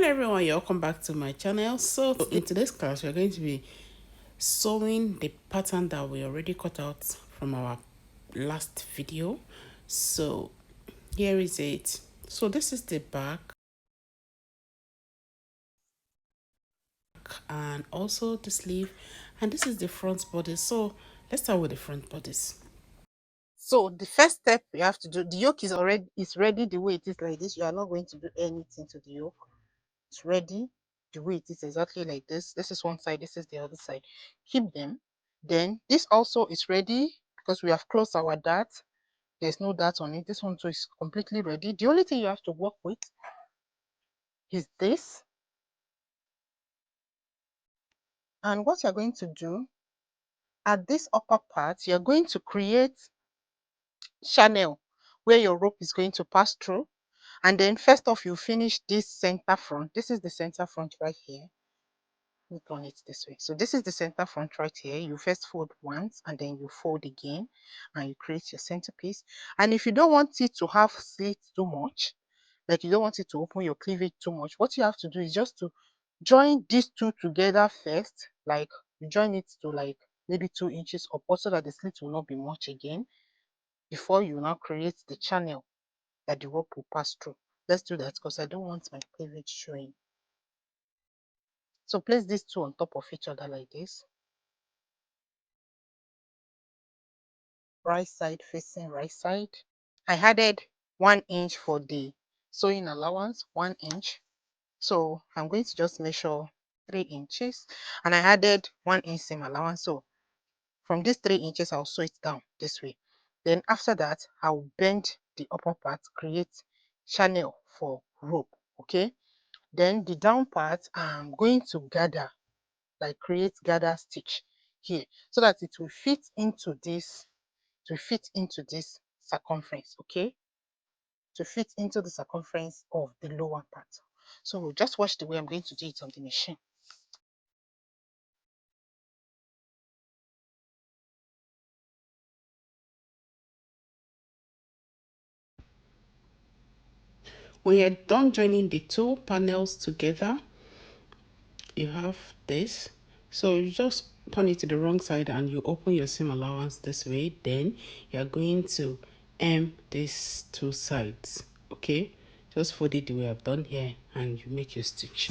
everyone, you're welcome back to my channel. So in today's class we're going to be sewing the pattern that we already cut out from our last video. So here is it. So this is the back and also the sleeve, and this is the front bodice. So let's start with the front bodice. So the first step you have to do, the yoke is ready the way it is like this. You are not going to do anything to the yoke. It's ready the way it is exactly like this. This is one side, this is the other side. Keep them. Then this also is ready because we have closed our dart. There's no dart on it. This one too is completely ready. The only thing you have to work with is this. And what you're going to do at this upper part, you're going to create channel where your rope is going to pass through. And then first off, you finish this center front. This is the center front right here. Let me turn it this way. So this is the center front right here. You first fold once and then you fold again and you create your centerpiece. And if you don't want it to have slits too much, like you don't want it to open your cleavage too much, what you have to do is just to join these two together first. Like you join it to like maybe 2 inches upward so that the slit will not be much again before you now create the channel that the rope will pass through. Let's do that because I don't want my cleavage showing. So place these two on top of each other like this. Right side facing right side. I added 1 inch for the sewing allowance, 1 inch. So I'm going to just measure 3 inches and I added 1 inch seam allowance. So from these 3 inches, I'll sew it down this way. Then after that, I'll bend the upper part, create channel for rope. Okay. Then the down part, I'm going to gather, like create gather stitch here so that it will fit into this, circumference. Okay, to fit into the circumference of the lower part. So just watch the way I'm going to do it on the machine. When you're done joining the two panels together, you have this. So you just turn it to the wrong side and you open your seam allowance this way. Then you're going to hem these two sides. Okay, just fold it the way I've done here and you make your stitch.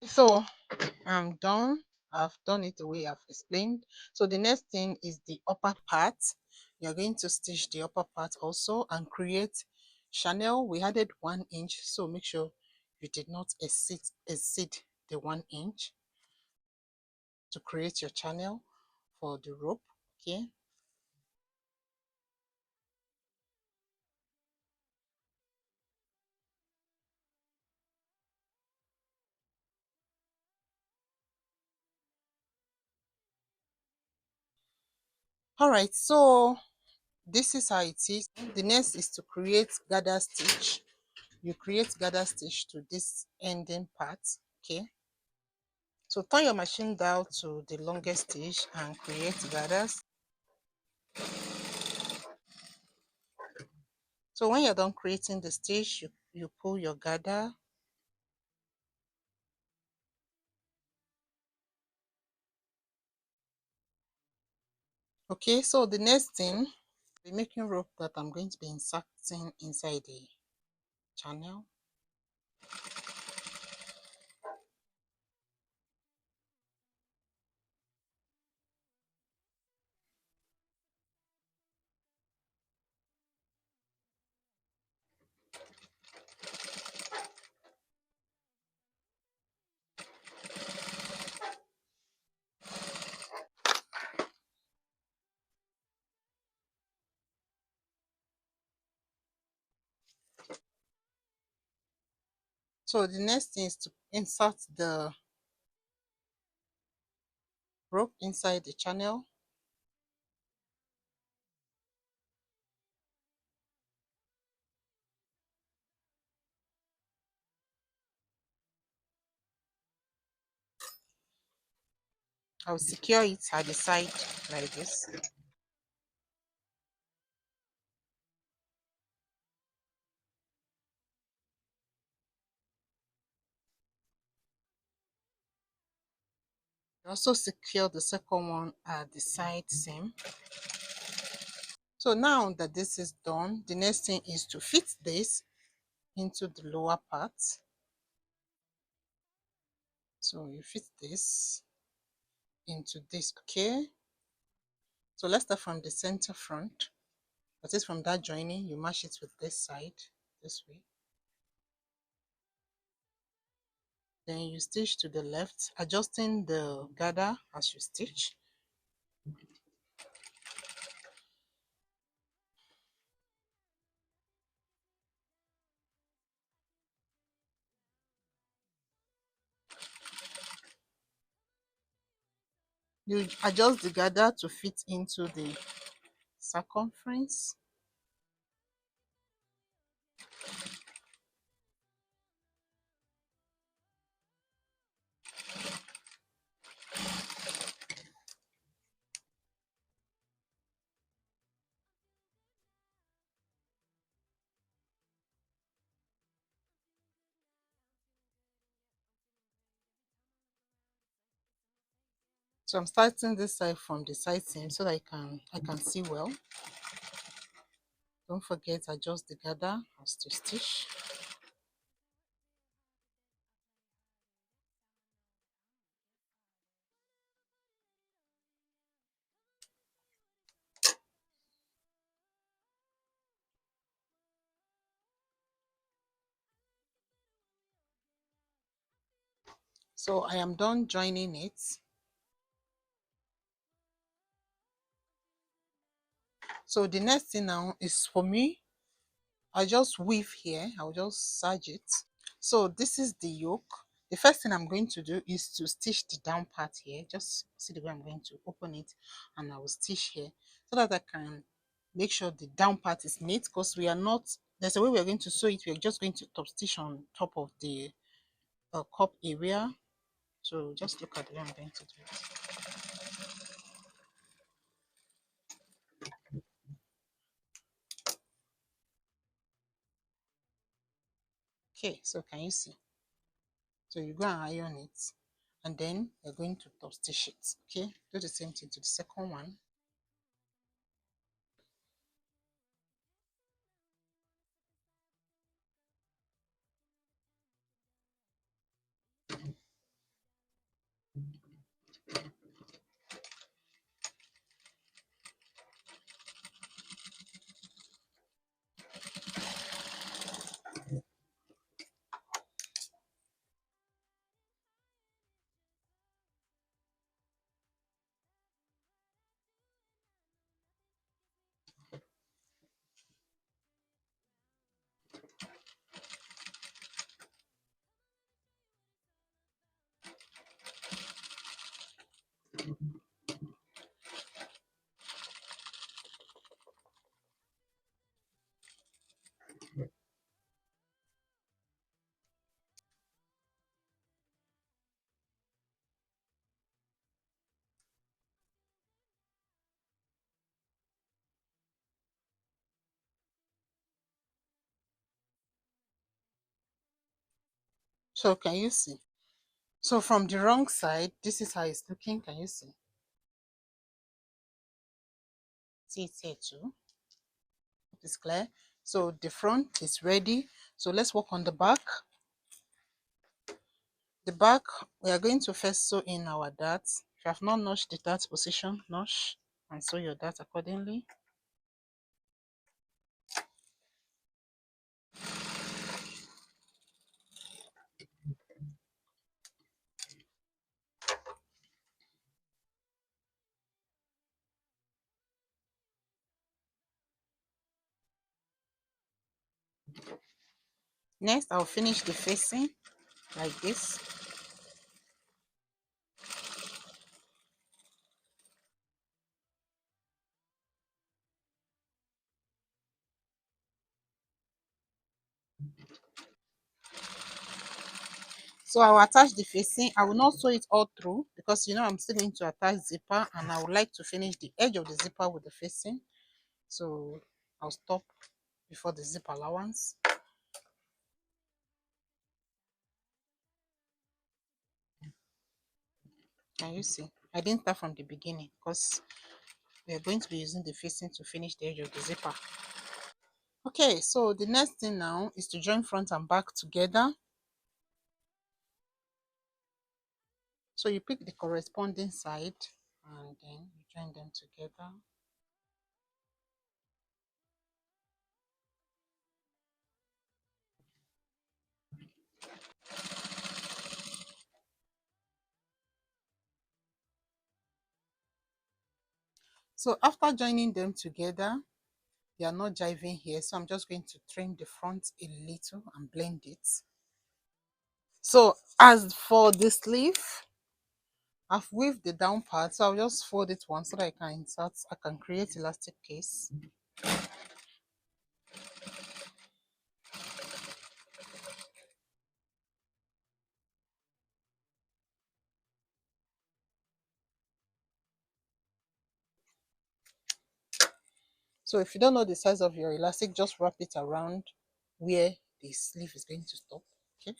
So I'm done. I've done it the way I've explained. So the next thing is the upper part. You're going to stitch the upper part also and create channel. We added 1 inch, so make sure you did not exceed the 1 inch to create your channel for the rope. Okay. All right, so this is how it is. The next is to create gather stitch. You create gather stitch to this ending part. Okay, so turn your machine down to the longest stitch and create gathers. So when you're done creating the stitch, you pull your gather. Okay, so the next thing, the making rope that I'm going to be inserting inside the channel. So the next thing is to insert the rope inside the channel. I'll secure it at the side like this. Also secure the second one at the side seam. So now that this is done, the next thing is to fit this into the lower part. So you fit this into this, okay? So let's start from the center front. That is, from that joining, you match it with this side, this way. Then you stitch to the left, adjusting the gather as you stitch. You adjust the gather to fit into the circumference. So I'm starting this side from the side seam so that I can see well. Don't forget, adjust the gather as to stitch. So I am done joining it. So the next thing now is for me, I'll just weave here. I'll just serge it. So this is the yoke. The first thing I'm going to do is to stitch the down part here. Just see the way I'm going to open it, and I will stitch here so that I can make sure the down part is neat, because we are not, there's a way we are going to sew it. We're just going to top stitch on top of the cup area. So just look at the way I'm going to do it. Okay, so can you see? So you go and iron it, and then you're going to top stitch it. Okay, do the same thing to the second one. So can you see? So from the wrong side, this is how it's looking. Can you see? See it here too. It's clear. So the front is ready. So let's work on the back. The back, we are going to first sew in our darts. If you have not notched the dart position, notch and sew your dart accordingly. Next, I'll finish the facing like this. So I will attach the facing. I will not sew it all through because I'm still going to attach zipper, and I would like to finish the edge of the zipper with the facing. So I'll stop before the zip allowance. Can you see? I didn't start from the beginning because we are going to be using the facing to finish the edge of the zipper. Okay, so the next thing now is to join front and back together. So you pick the corresponding side and then you join them together. So after joining them together, they are not jiving here, so I'm just going to trim the front a little and blend it. So as for the sleeve, I've weaved the down part, so I'll just fold it once so that I can create elastic case. So if you don't know the size of your elastic, just wrap it around where the sleeve is going to stop. Okay.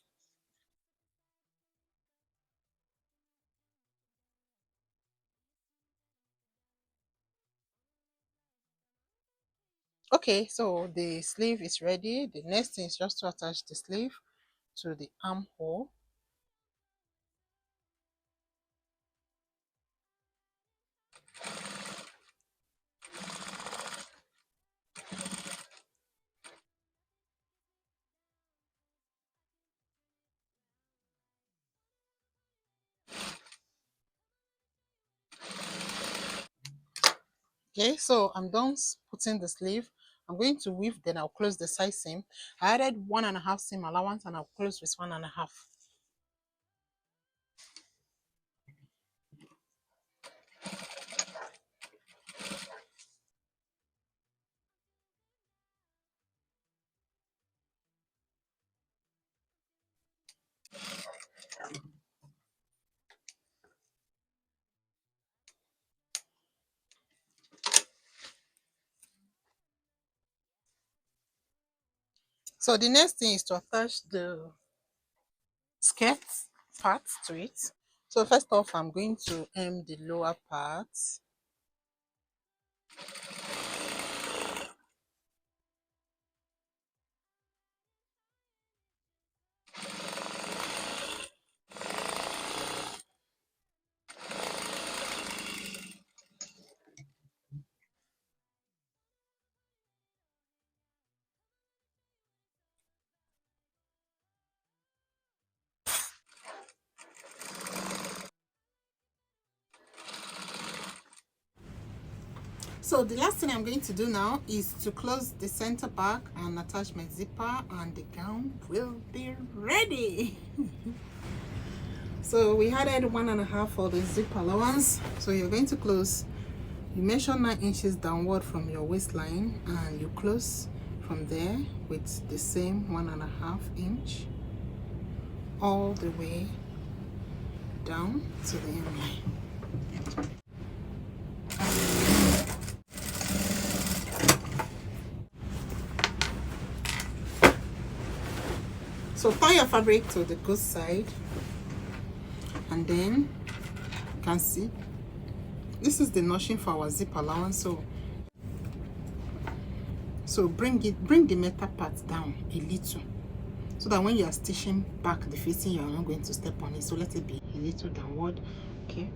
Okay, so the sleeve is ready. The next thing is just to attach the sleeve to the armhole. Okay, so I'm done putting the sleeve. I'm going to weave, then I'll close the side seam. I added 1.5 seam allowance and I'll close with 1.5. So the next thing is to attach the skirt part to it. So first off, I'm going to hem the lower part. So the last thing I'm going to do now is to close the center back and attach my zipper, and the gown will be ready. So we added 1.5 for the zip allowance. So you're going to close, you measure 9 inches downward from your waistline and you close from there with the same 1.5 inch all the way down to the hemline. So tie your fabric to the good side, and then you can see this is the notching for our zip allowance. So bring the metal part down a little so that when you are stitching back the facing, you are not going to step on it. So let it be a little downward. Okay.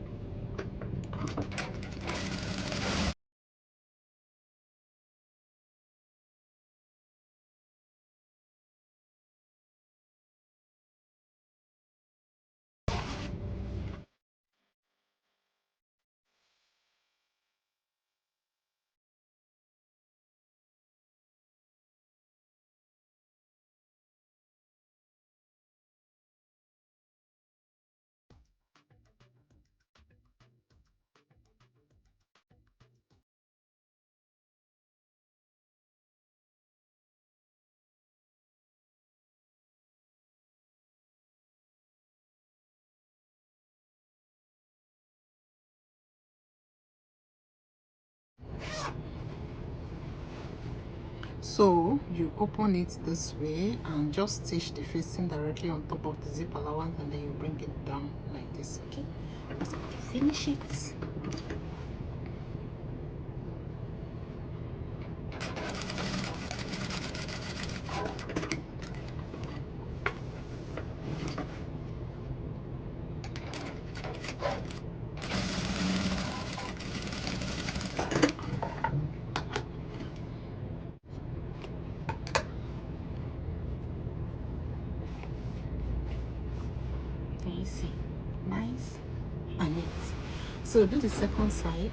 So you open it this way and just stitch the facing directly on top of the zip allowance, and then you bring it down like this. Okay, let's go to finish it. Can you see? Nice and neat. So do the second side.